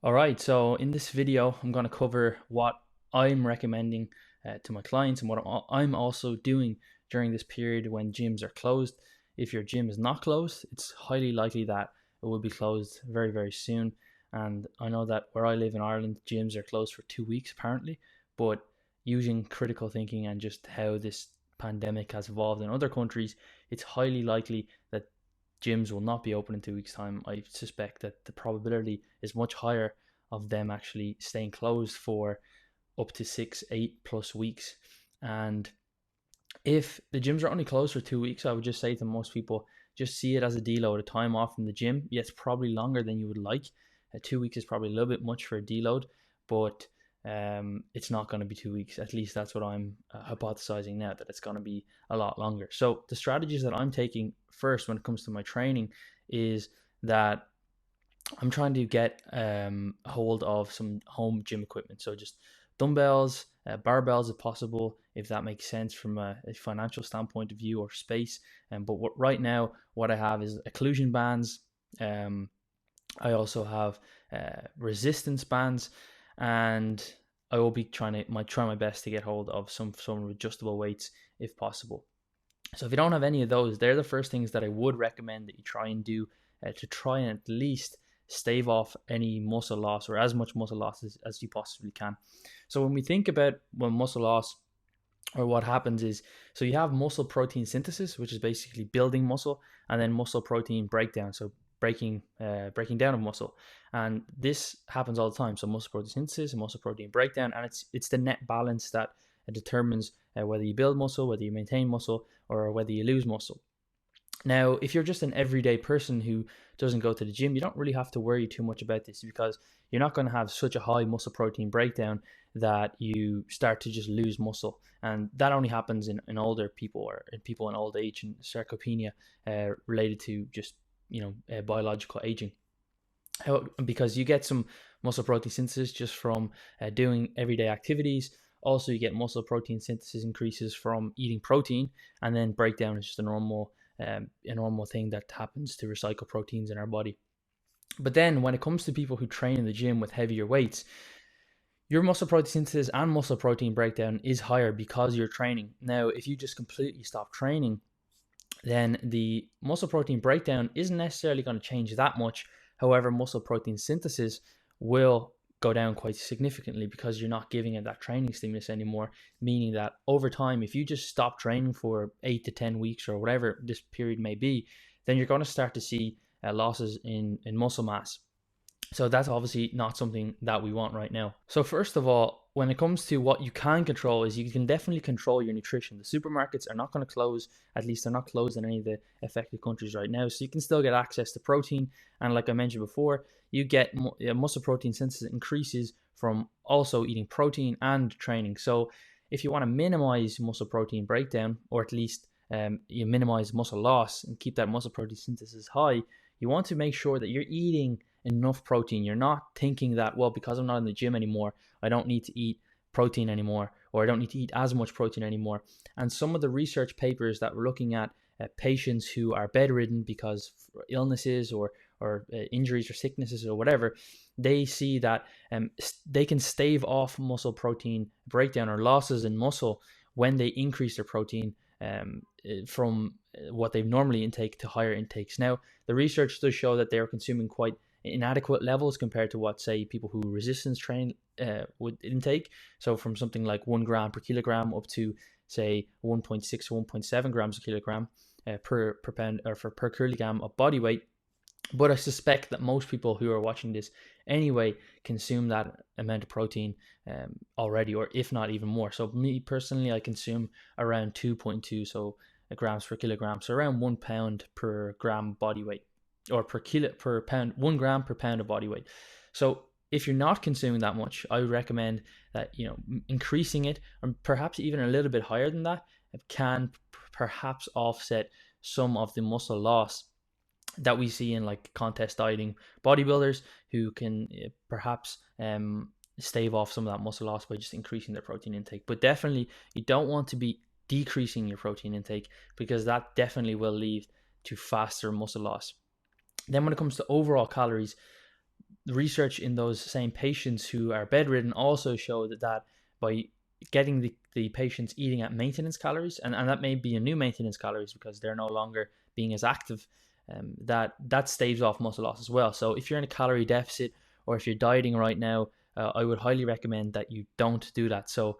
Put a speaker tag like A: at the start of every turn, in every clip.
A: All right, so in this video, I'm going to cover what I'm recommending to my clients and what I'm also doing during this period when gyms are closed. If your gym is not closed, it's highly likely that it will be closed very, very soon. And I know that where I live in Ireland, gyms are closed for 2 weeks apparently, but using critical thinking and just how this pandemic has evolved in other countries, it's highly likely that gyms will not be open in 2 weeks' time. I suspect that the probability is much higher of them actually staying closed for up to 6, 8+ weeks. And if the gyms are only closed for 2 weeks, I would just say to most people, just see it as a deload, a time off from the gym. Yeah, it's probably longer than you would like. 2 weeks is probably a little bit much for a deload, but it's not going to be 2 weeks. At least that's what I'm hypothesizing now, that it's going to be a lot longer. So the strategies that I'm taking first when it comes to my training is that I'm trying to get hold of some home gym equipment. So just dumbbells, barbells if possible, if that makes sense from a financial standpoint of view or space. But right now, what I have is occlusion bands. I also have resistance bands, and I will be try my best to get hold of some adjustable weights if possible. So if you don't have any of those, they're the first things that I would recommend that you try and do to try and at least stave off any muscle loss or as much muscle loss as you possibly can. So when we think about muscle loss, or what happens is, so you have muscle protein synthesis, which is basically building muscle, and then muscle protein breakdown, so breaking down of muscle, and this happens all the time. So muscle protein synthesis and muscle protein breakdown, and it's the net balance that determines whether you build muscle, whether you maintain muscle, or whether you lose muscle. Now, if you're just an everyday person who doesn't go to the gym, you don't really have to worry too much about this, because you're not going to have such a high muscle protein breakdown that you start to just lose muscle. And that only happens in older people, or in people in old age, and sarcopenia related to just biological aging. Because you get some muscle protein synthesis just from doing everyday activities. Also, you get muscle protein synthesis increases from eating protein, and then breakdown is just a normal thing that happens to recycle proteins in our body. But then when it comes to people who train in the gym with heavier weights, your muscle protein synthesis and muscle protein breakdown is higher because you're training. Now, if you just completely stop training, then the muscle protein breakdown isn't necessarily going to change that much. However, muscle protein synthesis will go down quite significantly because you're not giving it that training stimulus anymore, meaning that over time, if you just stop training for 8 to 10 weeks or whatever this period may be, then you're going to start to see losses in muscle mass. So that's obviously not something that we want right now. So first of all, when it comes to what you can control, is you can definitely control your nutrition. The supermarkets are not going to close, at least they're not closed in any of the affected countries right now. So you can still get access to protein. And like I mentioned before, you get muscle protein synthesis increases from also eating protein and training. So if you want to minimize muscle protein breakdown, or at least you minimize muscle loss and keep that muscle protein synthesis high, you want to make sure that you're eating enough protein. You're not thinking that, well, because I'm not in the gym anymore, I don't need to eat protein anymore, or I don't need to eat as much protein anymore. And some of the research papers that we're looking at patients who are bedridden because of illnesses or injuries or sicknesses or whatever, they see that they can stave off muscle protein breakdown or losses in muscle when they increase their protein from what they normally intake to higher intakes. Now, the research does show that they're consuming quite inadequate levels compared to what, say, people who resistance train would intake. So from something like 1 gram per kilogram up to, say, 1.6 or 1.7 grams a kilogram per pound, or per kilogram of body weight. But I suspect that most people who are watching this anyway consume that amount of protein already, or if not even more. So me personally, I consume around 2.2 grams per kilogram, so around 1 pound per gram body weight, or per pound, 1 gram per pound of body weight. So if you're not consuming that much, I would recommend that increasing it, and perhaps even a little bit higher than that, can perhaps offset some of the muscle loss that we see in like contest dieting bodybuilders, who can perhaps stave off some of that muscle loss by just increasing their protein intake. But definitely you don't want to be decreasing your protein intake, because that definitely will lead to faster muscle loss. Then when it comes to overall calories, the research in those same patients who are bedridden also showed that by getting the patients eating at maintenance calories, and that may be a new maintenance calories because they're no longer being as active, that staves off muscle loss as well. So if you're in a calorie deficit or if you're dieting right now, I would highly recommend that you don't do that. So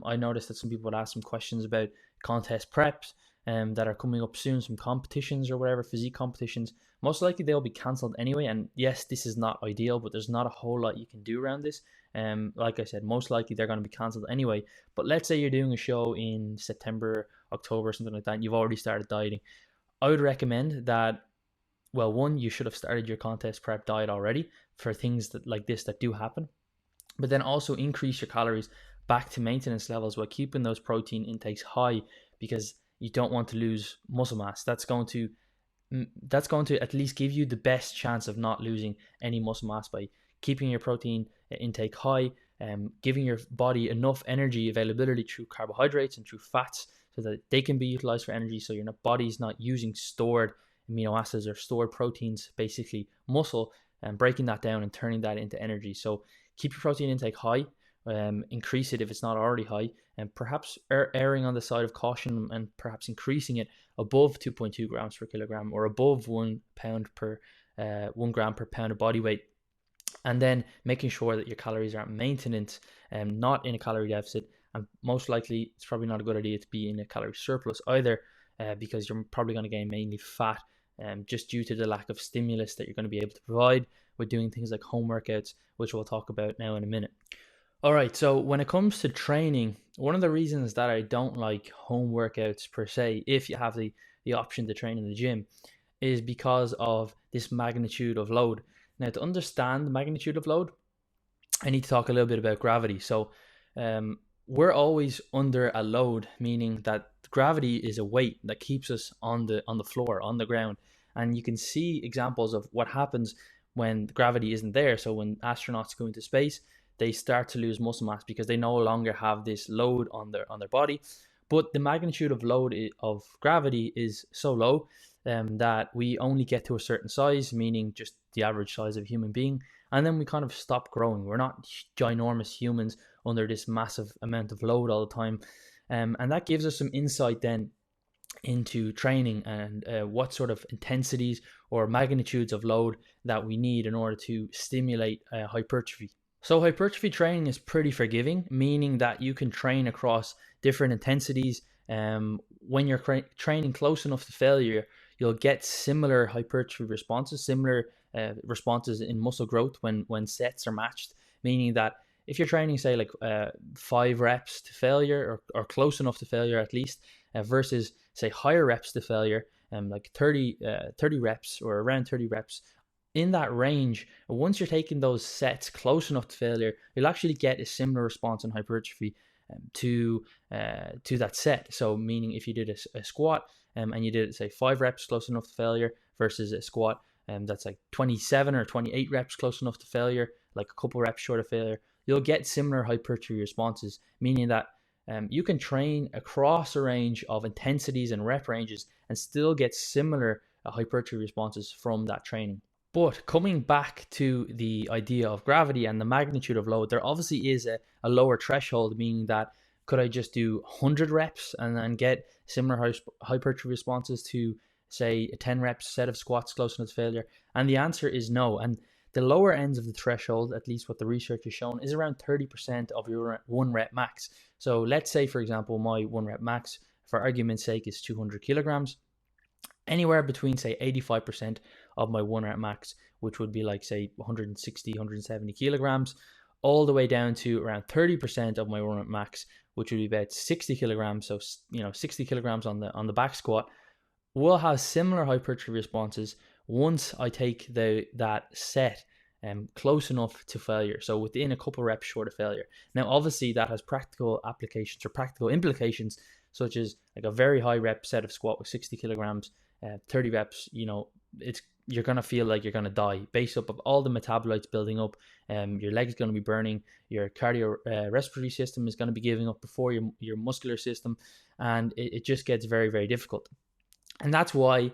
A: I noticed that some people would ask some questions about contest preps that are coming up soon, some competitions or whatever, physique competitions. Most likely they'll be cancelled anyway. And yes, this is not ideal, but there's not a whole lot you can do around this. Like I said, most likely they're going to be cancelled anyway. But let's say you're doing a show in September, October, something like that, and you've already started dieting. I would recommend that, well, one, you should have started your contest prep diet already for things that like this that do happen, but then also increase your calories back to maintenance levels while keeping those protein intakes high, because you don't want to lose muscle mass. That's going to at least give you the best chance of not losing any muscle mass by keeping your protein intake high, giving your body enough energy availability through carbohydrates and through fats so that they can be utilized for energy, so your body's not using stored amino acids or stored proteins, basically muscle, and breaking that down and turning that into energy. So keep your protein intake high, increase it if it's not already high, and perhaps erring on the side of caution and perhaps increasing it above 2.2 grams per kilogram or above 1 pound per 1 gram per pound of body weight, and then making sure that your calories are at maintenance and not in a calorie deficit. And most likely it's probably not a good idea to be in a calorie surplus either, because you're probably going to gain mainly fat, just due to the lack of stimulus that you're going to be able to provide with doing things like home workouts, which we'll talk about now in a minute. All right, so when it comes to training, one of the reasons that I don't like home workouts per se, if you have the option to train in the gym, is because of this magnitude of load. Now, to understand the magnitude of load, I need to talk a little bit about gravity. So we're always under a load, meaning that gravity is a weight that keeps us on the floor, on the ground. And you can see examples of what happens when gravity isn't there. So when astronauts go into space, they start to lose muscle mass because they no longer have this load on their body. But the magnitude of load of gravity is so low that we only get to a certain size, meaning just the average size of a human being, and then we kind of stop growing. We're not ginormous humans under this massive amount of load all the time, and that gives us some insight then into training and what sort of intensities or magnitudes of load that we need in order to stimulate hypertrophy. So hypertrophy training is pretty forgiving, meaning that you can train across different intensities. When you're training close enough to failure, you'll get similar hypertrophy responses, similar responses in muscle growth when sets are matched, meaning that if you're training, say, like 5 reps to failure or close enough to failure at least, versus, say, higher reps to failure, like 30 reps or around 30 reps, in that range, once you're taking those sets close enough to failure, you'll actually get a similar response in hypertrophy to that set. So meaning if you did a squat and you did, say, 5 reps close enough to failure versus a squat that's like 27 or 28 reps close enough to failure, like a couple reps short of failure, you'll get similar hypertrophy responses, meaning that you can train across a range of intensities and rep ranges and still get similar hypertrophy responses from that training. But coming back to the idea of gravity and the magnitude of load, there obviously is a lower threshold, meaning that could I just do 100 reps and then get similar hypertrophy responses to, say, a 10 reps set of squats close enough to failure? And the answer is no. And the lower ends of the threshold, at least what the research has shown, is around 30% of your 1 rep max. So let's say, for example, my 1 rep max, for argument's sake, is 200 kilograms. Anywhere between, say, 85% of my 1 rep max, which would be like, say, 160, 170 kilograms, all the way down to around 30% of my 1 rep max, which would be about 60 kilograms. So, 60 kilograms on the back squat, will have similar hypertrophy responses once I take that set close enough to failure. So within a couple reps short of failure. Now, obviously, that has practical applications or practical implications, such as like a very high rep set of squat with 60 kilograms, 30 reps, you're going to feel like you're going to die based up of all the metabolites building up. Your leg is going to be burning. Your cardiorespiratory system is going to be giving up before your muscular system. And it just gets very, very difficult. And that's why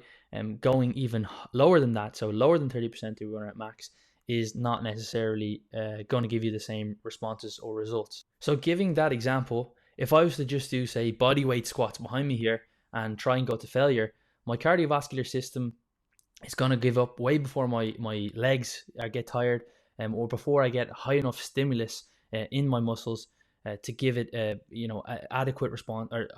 A: going even lower than that, so lower than 30% to 1 rep max, is not necessarily going to give you the same responses or results. So giving that example, if I was to just do, say, body weight squats behind me here and try and go to failure, my cardiovascular system is going to give up way before my legs get tired, or before I get high enough stimulus in my muscles to give it adequate response or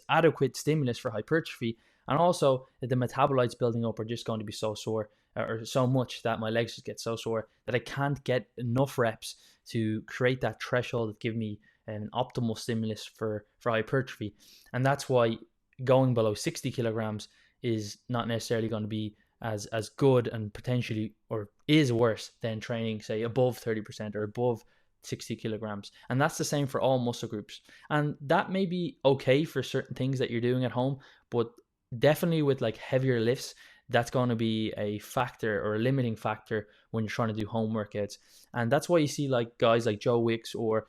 A: adequate stimulus for hypertrophy. And also the metabolites building up are just going to be so sore, or so much that my legs just get so sore that I can't get enough reps to create that threshold that give me an optimal stimulus for hypertrophy. And that's why going below 60 kilograms is not necessarily going to be as good, and potentially, or is worse than training, say, above 30% or above 60 kilograms. And that's the same for all muscle groups. And that may be okay for certain things that you're doing at home, but definitely with like heavier lifts, that's going to be a factor or a limiting factor when you're trying to do home workouts. And that's why you see like guys like Joe Wicks or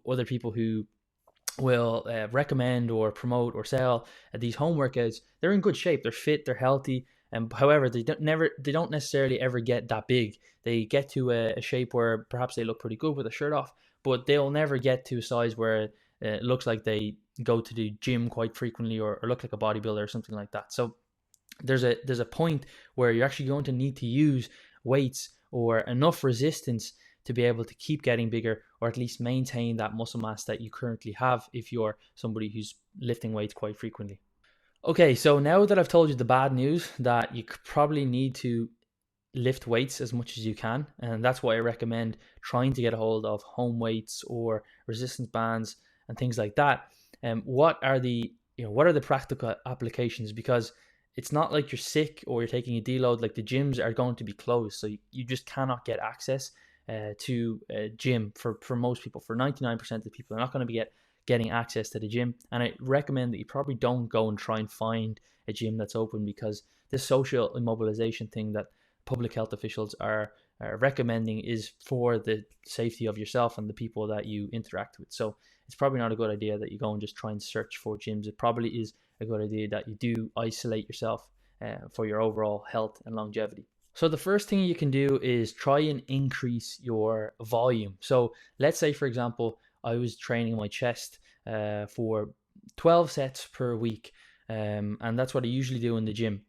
A: other people who will recommend or promote or sell these home workouts. They're in good shape, they're fit, they're healthy. And however, they don't necessarily ever get that big. They get to a shape where perhaps they look pretty good with a shirt off, but they'll never get to a size where it looks like they go to the gym quite frequently, or look like a bodybuilder or something like that. So there's a point where you're actually going to need to use weights or enough resistance to be able to keep getting bigger, or at least maintain that muscle mass that you currently have if you're somebody who's lifting weights quite frequently. Okay, so now that I've told you the bad news, that you probably need to lift weights as much as you can, and that's why I recommend trying to get a hold of home weights or resistance bands and things like that. What are the practical applications? Because it's not like you're sick or you're taking a deload. Like, the gyms are going to be closed, so you just cannot get access to a gym for most people. For 99% of the people, they're not going to be getting access to the gym. And I recommend that you probably don't go and try and find a gym that's open, because this social immobilization thing that public health officials are recommending is for the safety of yourself and the people that you interact with. So it's probably not a good idea that you go and just try and search for gyms. It probably is a good idea that you do isolate yourself for your overall health and longevity. So the first thing you can do is try and increase your volume. So let's say, for example, I was training my chest for 12 sets per week, and that's what I usually do in the gym.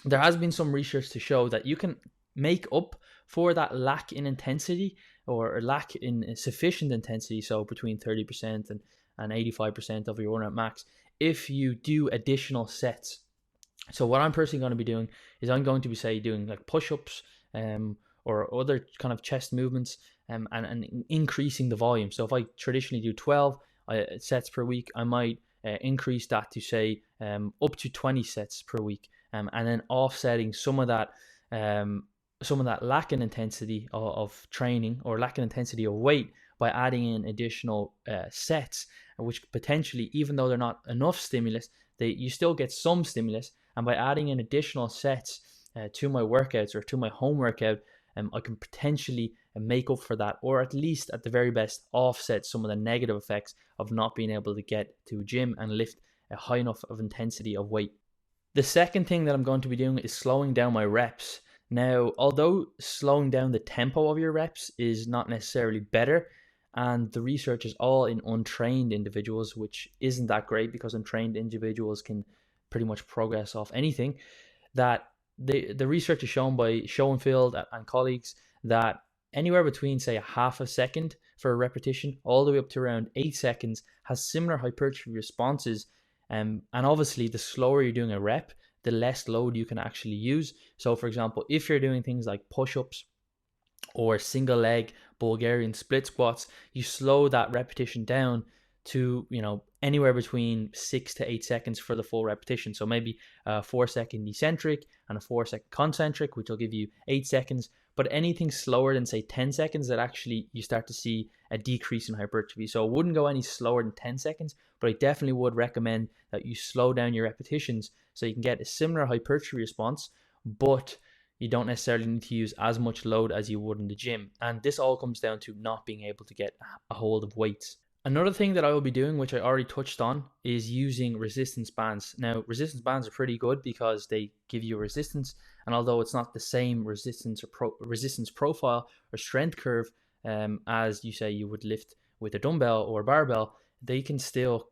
A: There has been some research to show that you can make up for that lack in intensity, or lack in sufficient intensity, so between 30% and 85% of your run at max, if you do additional sets. So what I'm personally going to be doing is I'm going to be, say, doing like push-ups or other kind of chest movements, and increasing the volume. So if I traditionally do 12 sets per week, I might increase that to, say, up to 20 sets per week, and then offsetting some of that lack in intensity of training, or lack in intensity of weight, by adding in additional sets, which potentially, even though they're not enough stimulus, you still get some stimulus. And by adding in additional sets to my workouts or to my home workout, I can potentially make up for that, or at least at the very best offset some of the negative effects of not being able to get to a gym and lift a high enough of intensity of weight. The second thing that I'm going to be doing is slowing down my reps. Now, although slowing down the tempo of your reps is not necessarily better, and the research is all in untrained individuals, which isn't that great, because untrained individuals can pretty much progress off anything, that the research is shown by Schoenfeld and colleagues that anywhere between, say, a half a second for a repetition all the way up to around 8 seconds has similar hypertrophy responses. And obviously, the slower you're doing a rep, the less load you can actually use. So for example, if you're doing things like push-ups or single leg Bulgarian split squats, you slow that repetition down to, anywhere between 6 to 8 seconds for the full repetition. So maybe a 4-second eccentric and a 4-second concentric, which will give you 8 seconds. But anything slower than, say, 10 seconds, that actually you start to see a decrease in hypertrophy. So I wouldn't go any slower than 10 seconds, but I definitely would recommend that you slow down your repetitions so you can get a similar hypertrophy response, but you don't necessarily need to use as much load as you would in the gym. And this all comes down to not being able to get a hold of weights. Another thing that I will be doing, which I already touched on, is using resistance bands. Now, resistance bands are pretty good because they give you resistance, and although it's not the same resistance profile or strength curve as you say you would lift with a dumbbell or barbell, they can still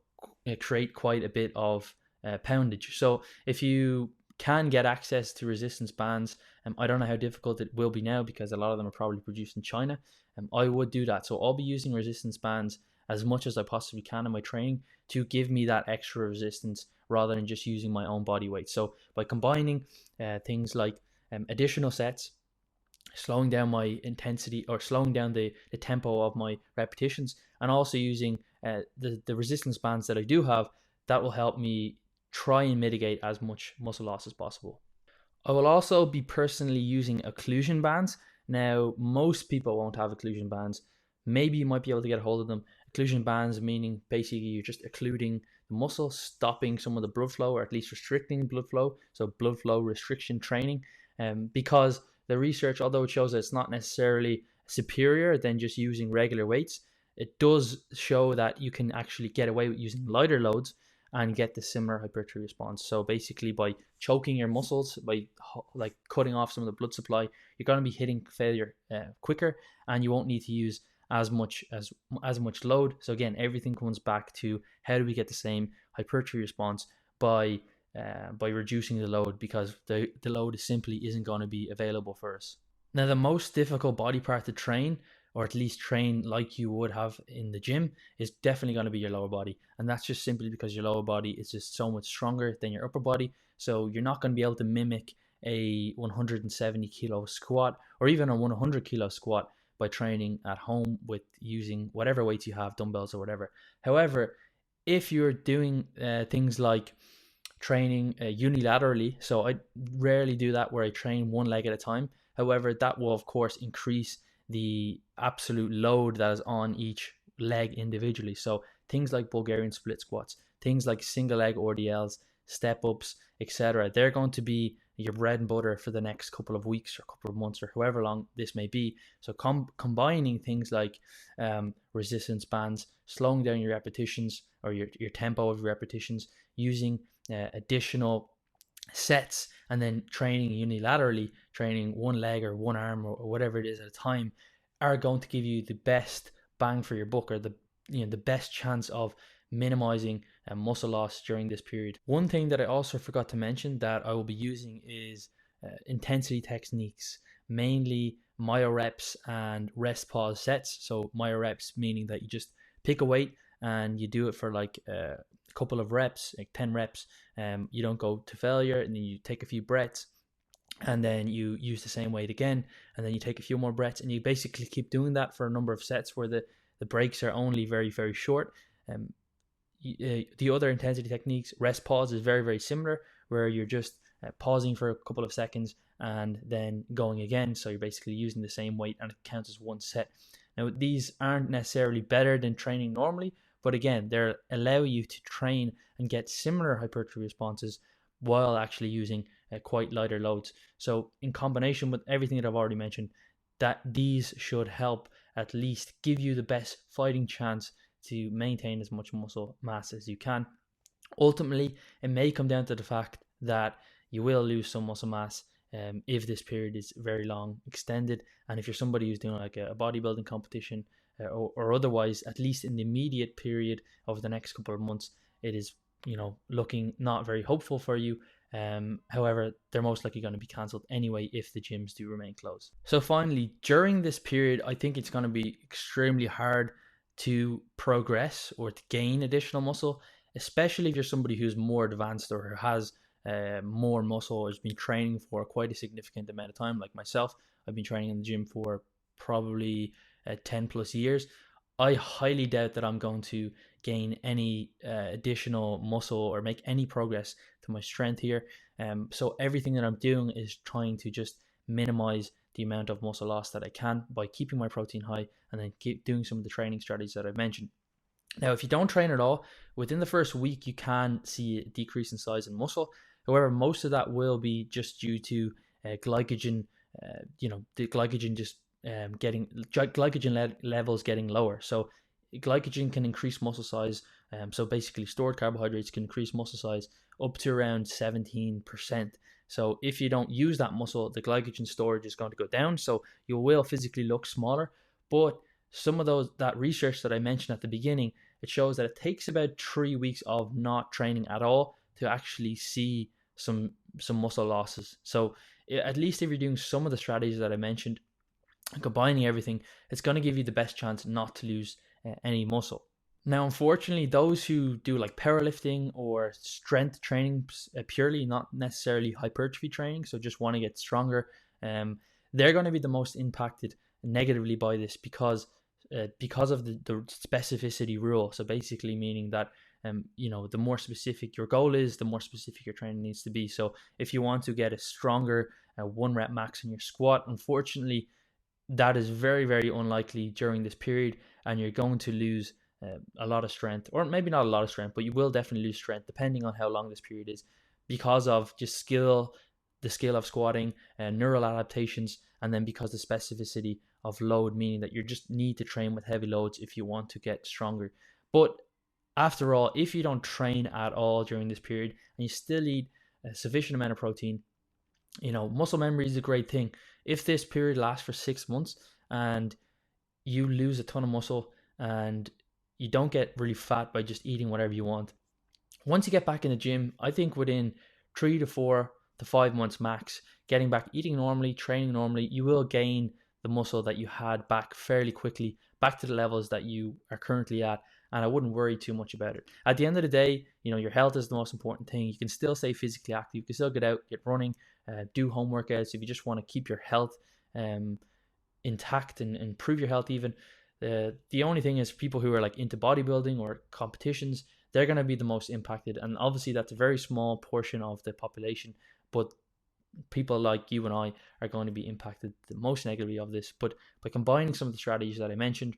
A: create quite a bit of poundage. So if you can get access to resistance bands, I don't know how difficult it will be now because a lot of them are probably produced in China. I would do that. So I'll be using resistance bands as much as I possibly can in my training to give me that extra resistance rather than just using my own body weight. So by combining things like additional sets, slowing down my intensity or slowing down the tempo of my repetitions, and also using the resistance bands that I do have, that will help me try and mitigate as much muscle loss as possible. I will also be personally using occlusion bands. Now, most people won't have occlusion bands. Maybe you might be able to get a hold of them. Occlusion bands meaning basically you're just occluding the muscle, stopping some of the blood flow, or at least restricting blood flow. So blood flow restriction training. Because the research, although it shows that it's not necessarily superior than just using regular weights, it does show that you can actually get away with using lighter loads and get the similar hypertrophy response. So basically, by choking your muscles, by like cutting off some of the blood supply, you're going to be hitting failure quicker, and you won't need to use as much load. So again, everything comes back to how do we get the same hypertrophy response by reducing the load, because the load simply isn't going to be available for us. Now, the most difficult body part to train, or at least train like you would have in the gym, is definitely going to be your lower body. And that's just simply because your lower body is just so much stronger than your upper body. So you're not going to be able to mimic a 170 kilo squat or even a 100 kilo squat by training at home with using whatever weights you have, dumbbells or whatever. However, if you're doing things like training unilaterally, so I rarely do that where I train one leg at a time. However, that will of course increase the absolute load that is on each leg individually. So things like Bulgarian split squats, things like single leg RDLs, step ups, etc. They're going to be your bread and butter for the next couple of weeks or couple of months or however long this may be. So combining things like resistance bands, slowing down your repetitions or your tempo of repetitions, using additional sets, and then training unilaterally, training one leg or one arm or whatever it is at a time, are going to give you the best bang for your buck, or the best chance of minimizing muscle loss during this period. One thing that I also forgot to mention that I will be using is intensity techniques, mainly myo reps and rest pause sets. So myo reps meaning that you just pick a weight and you do it for like a couple of reps, like 10 reps. You don't go to failure, and then you take a few breaths, and then you use the same weight again, and then you take a few more breaths, and you basically keep doing that for a number of sets where the breaks are only very, very short. The other intensity techniques, rest pause, is very, very similar, where you're just pausing for a couple of seconds and then going again. So you're basically using the same weight and it counts as one set. Now, these aren't necessarily better than training normally, but again, they allow you to train and get similar hypertrophy responses while actually using quite lighter loads. So in combination with everything that I've already mentioned, that these should help at least give you the best fighting chance to maintain as much muscle mass as you can. Ultimately, it may come down to the fact that you will lose some muscle mass if this period is very long, extended, and if you're somebody who's doing like a bodybuilding competition or otherwise, at least in the immediate period of the next couple of months, it is looking not very hopeful for you. However, they're most likely going to be cancelled anyway if the gyms do remain closed. So finally, during this period, I think it's going to be extremely hard to progress or to gain additional muscle, especially if you're somebody who's more advanced or has more muscle or has been training for quite a significant amount of time. Like myself, I've been training in the gym for probably 10 plus years. I highly doubt that I'm going to gain any additional muscle or make any progress to my strength here. So everything that I'm doing is trying to just minimize the amount of muscle loss that I can by keeping my protein high and then keep doing some of the training strategies that I've mentioned. Now, if you don't train at all, within the first week, you can see a decrease in size and muscle. However, most of that will be just due to glycogen, the glycogen just glycogen levels getting lower. So glycogen can increase muscle size. So basically, stored carbohydrates can increase muscle size up to around 17%. So if you don't use that muscle, the glycogen storage is going to go down. So you will physically look smaller. But some of that research that I mentioned at the beginning, it shows that it takes about 3 weeks of not training at all to actually see some muscle losses. So at least if you're doing some of the strategies that I mentioned, combining everything, it's going to give you the best chance not to lose any muscle. Now, unfortunately, those who do like powerlifting or strength training purely, not necessarily hypertrophy training, so just want to get stronger, they're going to be the most impacted negatively by this because of the specificity rule. So basically, meaning that the more specific your goal is, the more specific your training needs to be. So if you want to get a stronger 1 rep max in your squat, unfortunately, that is very, very unlikely during this period, and you're going to lose a lot of strength, or maybe not a lot of strength, but you will definitely lose strength depending on how long this period is, because of just the skill of squatting and neural adaptations, and then because the specificity of load, meaning that you just need to train with heavy loads if you want to get stronger. But after all, if you don't train at all during this period and you still eat a sufficient amount of protein, muscle memory is a great thing. If this period lasts for 6 months and you lose a ton of muscle and you don't get really fat by just eating whatever you want, once you get back in the gym, I think within 3 to 4 to 5 months max, getting back eating normally, training normally, you will gain the muscle that you had back fairly quickly, back to the levels that you are currently at. And I wouldn't worry too much about it. At the end of the day, your health is the most important thing. You can still stay physically active. You can still get out, get running, do home workouts if you just want to keep your health intact and improve your health even. The only thing is people who are like into bodybuilding or competitions, they're going to be the most impacted. And obviously that's a very small portion of the population, but people like you and I are going to be impacted the most negatively of this. But by combining some of the strategies that I mentioned,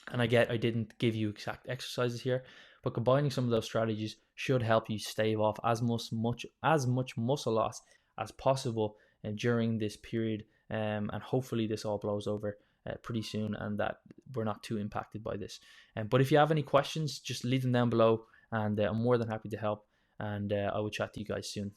A: and I didn't give you exact exercises here, but combining some of those strategies should help you stave off as much muscle loss as possible during this period. And hopefully this all blows over pretty soon, and that we're not too impacted by this. But if you have any questions, just leave them down below, and I'm more than happy to help. And I will chat to you guys soon.